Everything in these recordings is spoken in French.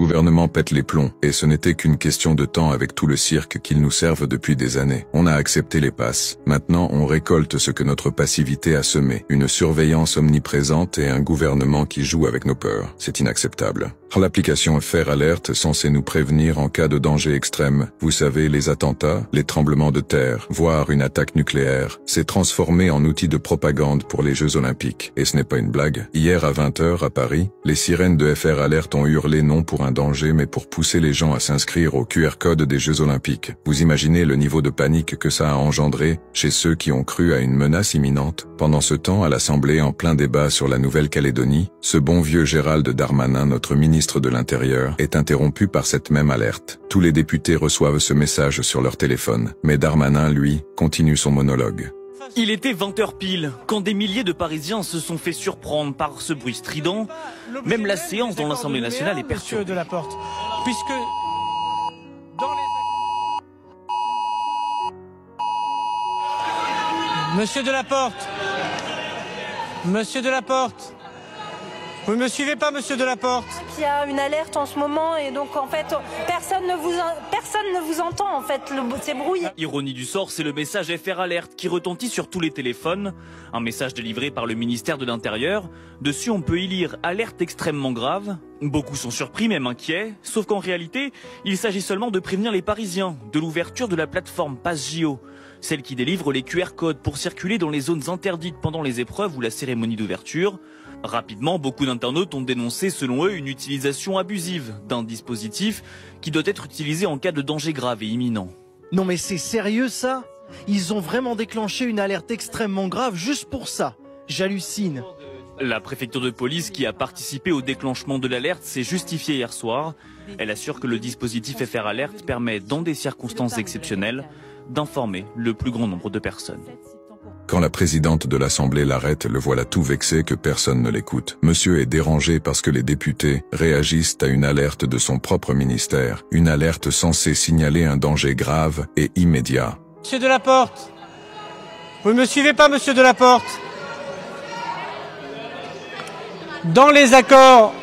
gouvernement pète les plombs, et ce n'était qu'une question de temps avec tout le cirque qu'ils nous servent depuis des années. On a accepté les passes. Maintenant, on récolte ce que notre passivité a semé. Une surveillance omniprésente et un gouvernement qui joue avec nos peurs. C'est inacceptable. L'application FR Alert censée nous prévenir en cas de danger extrême. Vous savez, les attentats, les tremblements de terre, voire une attaque nucléaire, s'est transformé en outil de propagande pour les Jeux Olympiques. Et ce n'est pas une blague. Hier à 20h à Paris, les sirènes de FR Alert ont hurlé non pour un danger mais pour pousser les gens à s'inscrire au QR code des Jeux Olympiques. Vous imaginez le niveau de panique que ça a engendré chez ceux qui ont cru à une menace imminente? Pendant ce temps, à l'Assemblée, en plein débat sur la Nouvelle-Calédonie, ce bon vieux Gérald Darmanin, notre ministre de l'Intérieur, est interrompu par cette même alerte. Tous les députés reçoivent ce message sur leur téléphone, mais Darmanin, lui, continue son monologue. Il était 20h pile, quand des milliers de Parisiens se sont fait surprendre par ce bruit strident. Même la séance dans l'Assemblée nationale est perturbée. Monsieur Delaporte, puisque dans les... Monsieur Delaporte, Monsieur Delaporte, vous ne me suivez pas, Monsieur Delaporte? Il y a une alerte en ce moment et donc en fait personne ne vous entend en fait, c'est brouillé. Ironie du sort, c'est le message FR Alert qui retentit sur tous les téléphones. Un message délivré par le ministère de l'Intérieur. Dessus on peut y lire alerte extrêmement grave. Beaucoup sont surpris, même inquiets, sauf qu'en réalité, il s'agit seulement de prévenir les Parisiens de l'ouverture de la plateforme PassJO, celle qui délivre les QR codes pour circuler dans les zones interdites pendant les épreuves ou la cérémonie d'ouverture. Rapidement, beaucoup d'internautes ont dénoncé, selon eux, une utilisation abusive d'un dispositif qui doit être utilisé en cas de danger grave et imminent. Non mais c'est sérieux ça? Ils ont vraiment déclenché une alerte extrêmement grave juste pour ça. J'hallucine. La préfecture de police qui a participé au déclenchement de l'alerte s'est justifiée hier soir. Elle assure que le dispositif FR Alert permet, dans des circonstances exceptionnelles, d'informer le plus grand nombre de personnes. Quand la présidente de l'Assemblée l'arrête, le voilà tout vexé que personne ne l'écoute. Monsieur est dérangé parce que les députés réagissent à une alerte de son propre ministère, une alerte censée signaler un danger grave et immédiat. Monsieur Delaporte, vous ne me suivez pas, Monsieur Delaporte? Dans les accords,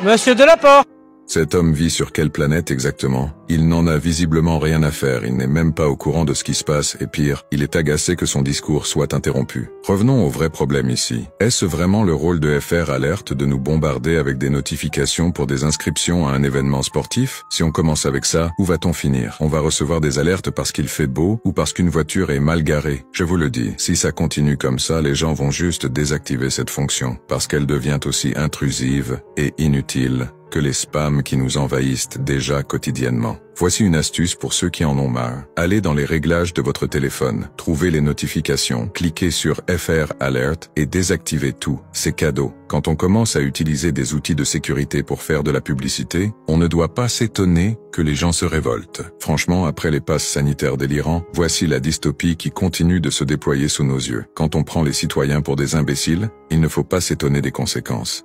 Monsieur Delaporte. Cet homme vit sur quelle planète exactement? Il n'en a visiblement rien à faire, il n'est même pas au courant de ce qui se passe, et pire, il est agacé que son discours soit interrompu. Revenons au vrai problème ici. Est-ce vraiment le rôle de FR Alert de nous bombarder avec des notifications pour des inscriptions à un événement sportif? Si on commence avec ça, où va-t-on finir? On va recevoir des alertes parce qu'il fait beau ou parce qu'une voiture est mal garée. Je vous le dis, si ça continue comme ça, les gens vont juste désactiver cette fonction, parce qu'elle devient aussi intrusive et inutile que les spams qui nous envahissent déjà quotidiennement. Voici une astuce pour ceux qui en ont marre. Allez dans les réglages de votre téléphone, trouvez les notifications, cliquez sur FR Alert et désactivez tout. C'est cadeau. Quand on commence à utiliser des outils de sécurité pour faire de la publicité, on ne doit pas s'étonner que les gens se révoltent. Franchement, après les passes sanitaires délirants, voici la dystopie qui continue de se déployer sous nos yeux. Quand on prend les citoyens pour des imbéciles, il ne faut pas s'étonner des conséquences.